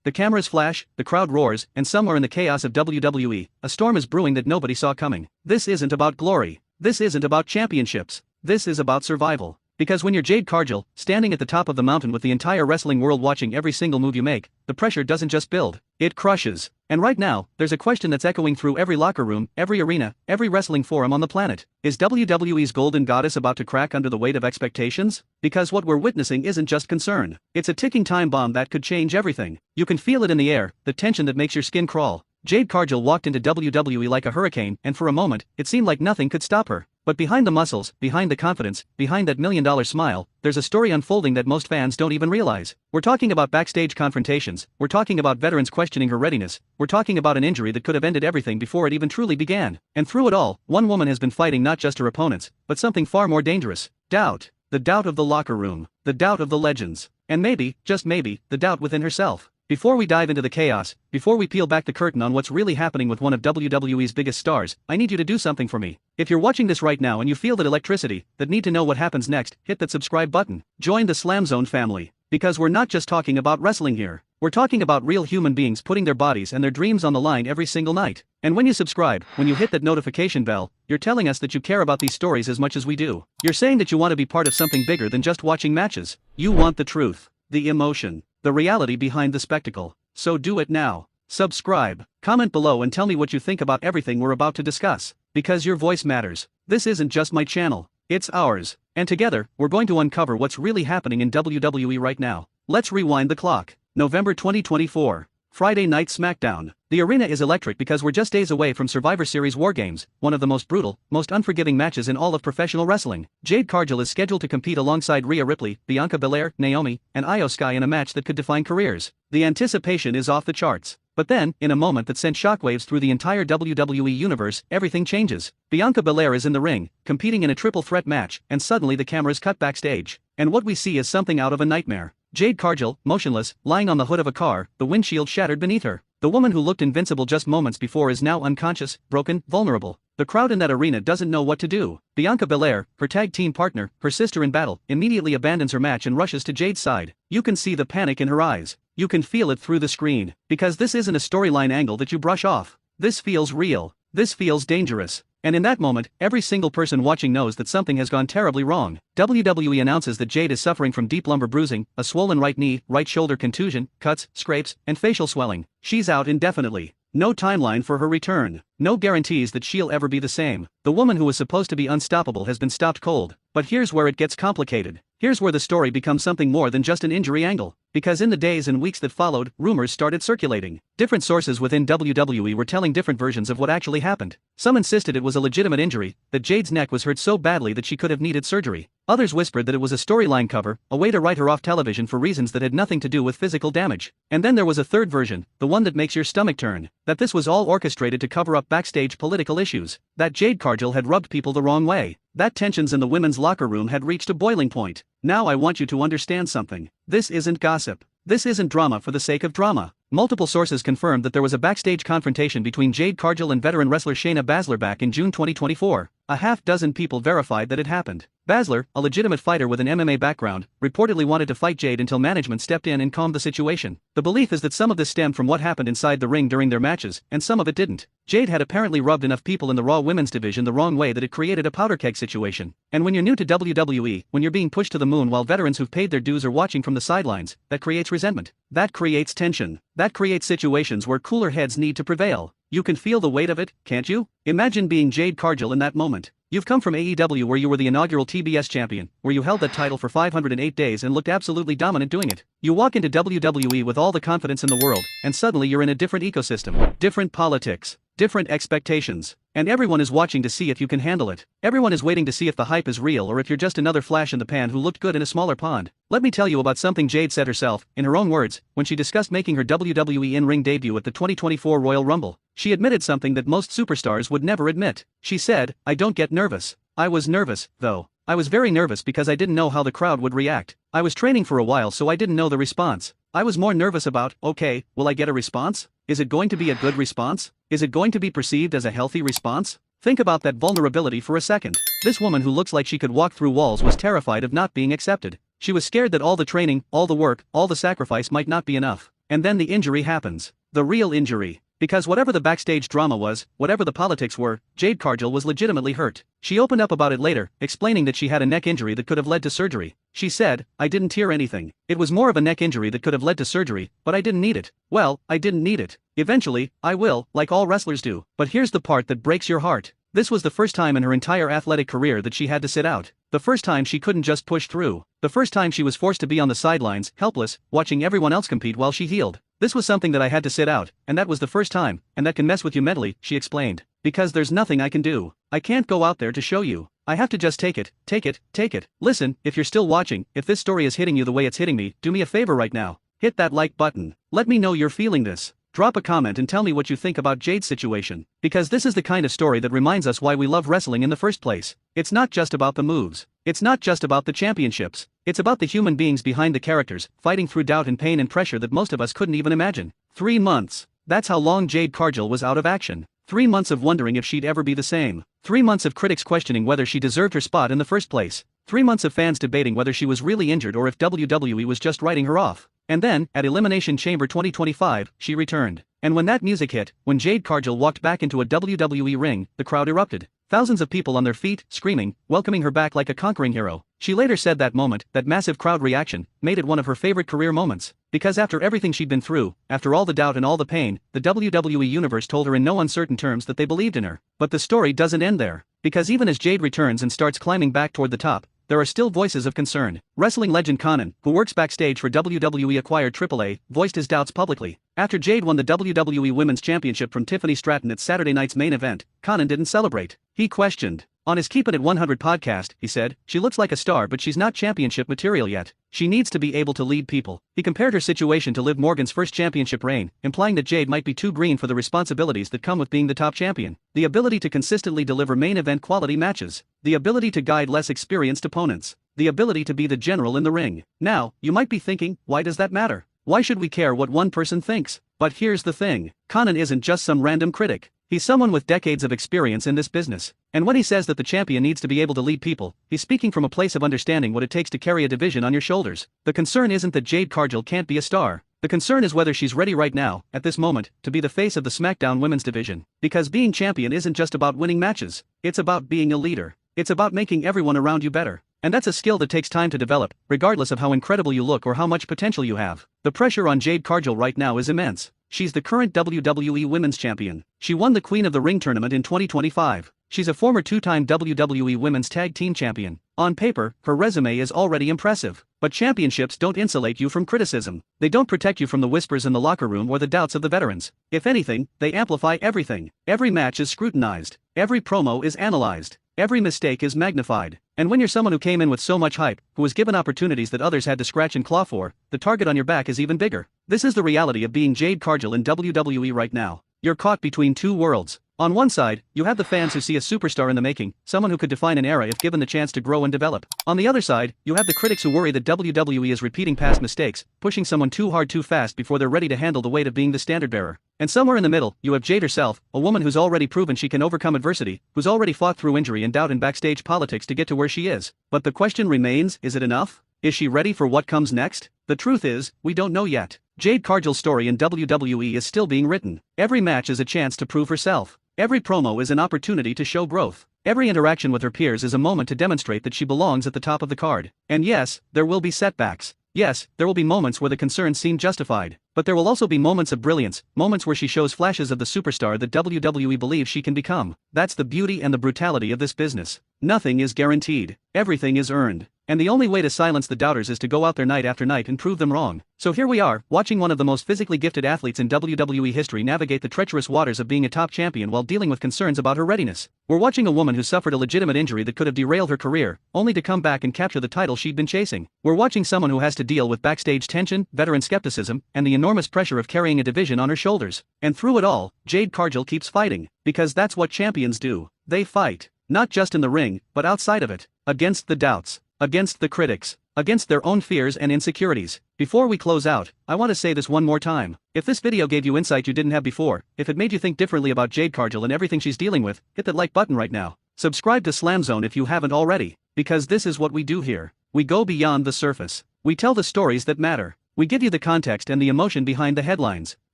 The cameras flash, the crowd roars, and somewhere in the chaos of WWE, a storm is brewing that nobody saw coming. This isn't about glory. This isn't about championships. This is about survival. Because when you're Jade Cargill, standing at the top of the mountain with the entire wrestling world watching every single move you make, the pressure doesn't just build, it crushes. And right now, there's a question that's echoing through every locker room, every arena, every wrestling forum on the planet. Is WWE's golden goddess about to crack under the weight of expectations? Because what we're witnessing isn't just concern. It's a ticking time bomb that could change everything. You can feel it in the air, the tension that makes your skin crawl. Jade Cargill walked into WWE like a hurricane, and for a moment, it seemed like nothing could stop her. But behind the muscles, behind the confidence, behind that million-dollar smile, there's a story unfolding that most fans don't even realize. We're talking about backstage confrontations, we're talking about veterans questioning her readiness, we're talking about an injury that could have ended everything before it even truly began. And through it all, one woman has been fighting not just her opponents, but something far more dangerous. Doubt. The doubt of the locker room. The doubt of the legends. And maybe, just maybe, the doubt within herself. Before we dive into the chaos, before we peel back the curtain on what's really happening with one of WWE's biggest stars, I need you to do something for me. If you're watching this right now and you feel that electricity, that need to know what happens next, hit that subscribe button. Join the SLAMZONE family. Because we're not just talking about wrestling here. We're talking about real human beings putting their bodies and their dreams on the line every single night. And when you subscribe, when you hit that notification bell, you're telling us that you care about these stories as much as we do. You're saying that you want to be part of something bigger than just watching matches. You want the truth, the emotion, the reality behind the spectacle. So do it now. Subscribe, comment below and tell me what you think about everything we're about to discuss. Because your voice matters. This isn't just my channel, it's ours. And together, we're going to uncover what's really happening in WWE right now. Let's rewind the clock. November 2024. Friday Night SmackDown. The arena is electric because we're just days away from Survivor Series War Games, one of the most brutal, most unforgiving matches in all of professional wrestling. Jade Cargill is scheduled to compete alongside Rhea Ripley, Bianca Belair, Naomi, and Io Sky in a match that could define careers. The anticipation is off the charts. But then, in a moment that sent shockwaves through the entire WWE universe, everything changes. Bianca Belair is in the ring, competing in a triple threat match, and suddenly the cameras cut backstage. And what we see is something out of a nightmare. Jade Cargill, motionless, lying on the hood of a car, the windshield shattered beneath her. The woman who looked invincible just moments before is now unconscious, broken, vulnerable. The crowd in that arena doesn't know what to do. Bianca Belair, her tag team partner, her sister in battle, immediately abandons her match and rushes to Jade's side. You can see the panic in her eyes. You can feel it through the screen. Because this isn't a storyline angle that you brush off. This feels real. This feels dangerous. And in that moment, every single person watching knows that something has gone terribly wrong. WWE announces that Jade is suffering from deep lumbar bruising, a swollen right knee, right shoulder contusion, cuts, scrapes, and facial swelling. She's out indefinitely. No timeline for her return. No guarantees that she'll ever be the same. The woman who was supposed to be unstoppable has been stopped cold. But here's where it gets complicated. Here's where the story becomes something more than just an injury angle. Because in the days and weeks that followed, rumors started circulating. Different sources within WWE were telling different versions of what actually happened. Some insisted it was a legitimate injury, that Jade's neck was hurt so badly that she could have needed surgery. Others whispered that it was a storyline cover, a way to write her off television for reasons that had nothing to do with physical damage. And then there was a third version, the one that makes your stomach turn, that this was all orchestrated to cover up backstage political issues, that Jade Cargill had rubbed people the wrong way, that tensions in the women's locker room had reached a boiling point. Now I want you to understand something. This isn't gossip. This isn't drama for the sake of drama. Multiple sources confirmed that there was a backstage confrontation between Jade Cargill and veteran wrestler Shayna Baszler back in June 2024. A half-dozen people verified that it happened. Baszler, a legitimate fighter with an MMA background, reportedly wanted to fight Jade until management stepped in and calmed the situation. The belief is that some of this stemmed from what happened inside the ring during their matches, and some of it didn't. Jade had apparently rubbed enough people in the Raw Women's division the wrong way that it created a powder keg situation. And when you're new to WWE, when you're being pushed to the moon while veterans who've paid their dues are watching from the sidelines, that creates resentment. That creates tension. That creates situations where cooler heads need to prevail. You can feel the weight of it, can't you? Imagine being Jade Cargill in that moment. You've come from AEW where you were the inaugural TBS champion, where you held that title for 508 days and looked absolutely dominant doing it. You walk into WWE with all the confidence in the world, and suddenly you're in a different ecosystem, different politics, different expectations. And everyone is watching to see if you can handle it. Everyone is waiting to see if the hype is real or if you're just another flash in the pan who looked good in a smaller pond. Let me tell you about something Jade said herself, in her own words, when she discussed making her WWE in-ring debut at the 2024 Royal Rumble. She admitted something that most superstars would never admit. She said, "I don't get nervous. I was nervous, though. I was very nervous because I didn't know how the crowd would react. I was training for a while so I didn't know the response. I was more nervous about, okay, will I get a response? Is it going to be a good response? Is it going to be perceived as a healthy response?" Think about that vulnerability for a second. This woman who looks like she could walk through walls was terrified of not being accepted. She was scared that all the training, all the work, all the sacrifice might not be enough. and then the injury happens. The real injury. Because whatever the backstage drama was, whatever the politics were, Jade Cargill was legitimately hurt. She opened up about it later, explaining that she had a neck injury that could have led to surgery. She said, "I didn't tear anything. It was more of a neck injury that could have led to surgery, but I didn't need it. Well, I didn't need it. Eventually, I will, like all wrestlers do. But here's the part that breaks your heart. This was the first time in her entire athletic career that she had to sit out. The first time she couldn't just push through. The first time she was forced to be on the sidelines, helpless, watching everyone else compete while she healed. This was something that I had to sit out, and that was the first time, and that can mess with you mentally," she explained. "Because there's nothing I can do. I can't go out there to show you. I have to just take it, take it, take it." Listen, if you're still watching, if this story is hitting you the way it's hitting me, do me a favor right now. Hit that like button. Let me know you're feeling this. Drop a comment and tell me what you think about Jade's situation. Because this is the kind of story that reminds us why we love wrestling in the first place. It's not just about the moves. It's not just about the championships. It's about the human beings behind the characters, fighting through doubt and pain and pressure that most of us couldn't even imagine. 3 months. That's how long Jade Cargill was out of action. 3 months of wondering if she'd ever be the same. 3 months of critics questioning whether she deserved her spot in the first place. 3 months of fans debating whether she was really injured or if WWE was just writing her off. And then, at Elimination Chamber 2025, she returned. And when that music hit, when Jade Cargill walked back into a WWE ring, the crowd erupted. Thousands of people on their feet, screaming, welcoming her back like a conquering hero. She later said that moment, that massive crowd reaction, made it one of her favorite career moments. Because after everything she'd been through, after all the doubt and all the pain, the WWE Universe told her in no uncertain terms that they believed in her. But the story doesn't end there. Because even as Jade returns and starts climbing back toward the top, there are still voices of concern. Wrestling legend Conan, who works backstage for WWE-acquired AAA, voiced his doubts publicly. After Jade won the WWE Women's Championship from Tiffany Stratton at Saturday night's main event, Conan didn't celebrate. He questioned. On his Keepin' It 100 podcast, he said, "She looks like a star but she's not championship material yet. She needs to be able to lead people." He compared her situation to Liv Morgan's first championship reign, implying that Jade might be too green for the responsibilities that come with being the top champion. The ability to consistently deliver main event quality matches. The ability to guide less experienced opponents. The ability to be the general in the ring. Now, you might be thinking, why does that matter? Why should we care what one person thinks? But here's the thing. Conan isn't just some random critic. He's someone with decades of experience in this business. And when he says that the champion needs to be able to lead people, he's speaking from a place of understanding what it takes to carry a division on your shoulders. The concern isn't that Jade Cargill can't be a star. The concern is whether she's ready right now, at this moment, to be the face of the SmackDown women's division. Because being champion isn't just about winning matches. It's about being a leader. It's about making everyone around you better. And that's a skill that takes time to develop, regardless of how incredible you look or how much potential you have. The pressure on Jade Cargill right now is immense. She's the current WWE Women's Champion. She won the Queen of the Ring tournament in 2025. She's a former 2-time WWE Women's Tag Team Champion. On paper, her resume is already impressive. But championships don't insulate you from criticism. They don't protect you from the whispers in the locker room or the doubts of the veterans. If anything, they amplify everything. Every match is scrutinized. Every promo is analyzed. Every mistake is magnified. And when you're someone who came in with so much hype, who was given opportunities that others had to scratch and claw for, the target on your back is even bigger. This is the reality of being Jade Cargill in WWE right now. You're caught between two worlds. On one side, you have the fans who see a superstar in the making, someone who could define an era if given the chance to grow and develop. On the other side, you have the critics who worry that WWE is repeating past mistakes, pushing someone too hard too fast before they're ready to handle the weight of being the standard bearer. And somewhere in the middle, you have Jade herself, a woman who's already proven she can overcome adversity, who's already fought through injury and doubt and backstage politics to get to where she is. But the question remains, is it enough? Is she ready for what comes next? The truth is, we don't know yet. Jade Cargill's story in WWE is still being written. Every match is a chance to prove herself. Every promo is an opportunity to show growth. Every interaction with her peers is a moment to demonstrate that she belongs at the top of the card. And yes, there will be setbacks. Yes, there will be moments where the concerns seem justified. But there will also be moments of brilliance, moments where she shows flashes of the superstar that WWE believes she can become. That's the beauty and the brutality of this business. Nothing is guaranteed. Everything is earned. And the only way to silence the doubters is to go out there night after night and prove them wrong. So here we are, watching one of the most physically gifted athletes in WWE history navigate the treacherous waters of being a top champion while dealing with concerns about her readiness. We're watching a woman who suffered a legitimate injury that could have derailed her career, only to come back and capture the title she'd been chasing. We're watching someone who has to deal with backstage tension, veteran skepticism, and the enormous pressure of carrying a division on her shoulders. And through it all, Jade Cargill keeps fighting. Because that's what champions do. They fight. Not just in the ring, but outside of it. Against the doubts. Against the critics. Against their own fears and insecurities. Before we close out, I want to say this one more time. If this video gave you insight you didn't have before, if it made you think differently about Jade Cargill and everything she's dealing with, hit that like button right now. Subscribe to SLAMZONE if you haven't already. Because this is what we do here. We go beyond the surface. We tell the stories that matter. We give you the context and the emotion behind the headlines.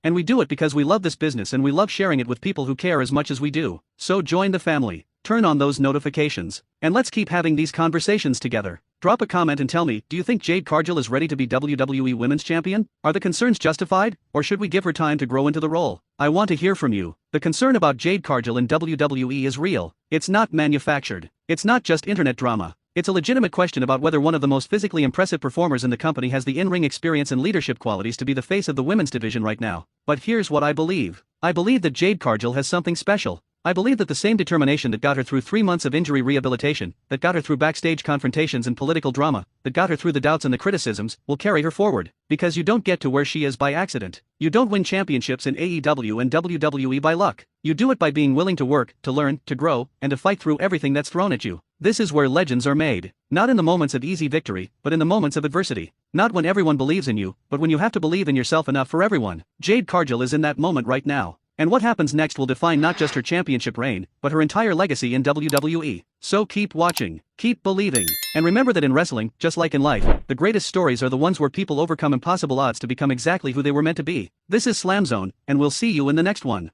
And we do it because we love this business and we love sharing it with people who care as much as we do. So join the family, turn on those notifications, and let's keep having these conversations together. Drop a comment and tell me, do you think Jade Cargill is ready to be WWE Women's Champion? Are the concerns justified, or should we give her time to grow into the role? I want to hear from you. The concern about Jade Cargill in WWE is real. It's not manufactured. It's not just internet drama. It's a legitimate question about whether one of the most physically impressive performers in the company has the in-ring experience and leadership qualities to be the face of the women's division right now. But here's what I believe. I believe that Jade Cargill has something special. I believe that the same determination that got her through 3 months of injury rehabilitation, that got her through backstage confrontations and political drama, that got her through the doubts and the criticisms, will carry her forward. Because you don't get to where she is by accident. You don't win championships in AEW and WWE by luck. You do it by being willing to work, to learn, to grow, and to fight through everything that's thrown at you. This is where legends are made. Not in the moments of easy victory, but in the moments of adversity. Not when everyone believes in you, but when you have to believe in yourself enough for everyone. Jade Cargill is in that moment right now. And what happens next will define not just her championship reign, but her entire legacy in WWE. So keep watching, keep believing, and remember that in wrestling, just like in life, the greatest stories are the ones where people overcome impossible odds to become exactly who they were meant to be. This is SLAMZONE, and we'll see you in the next one.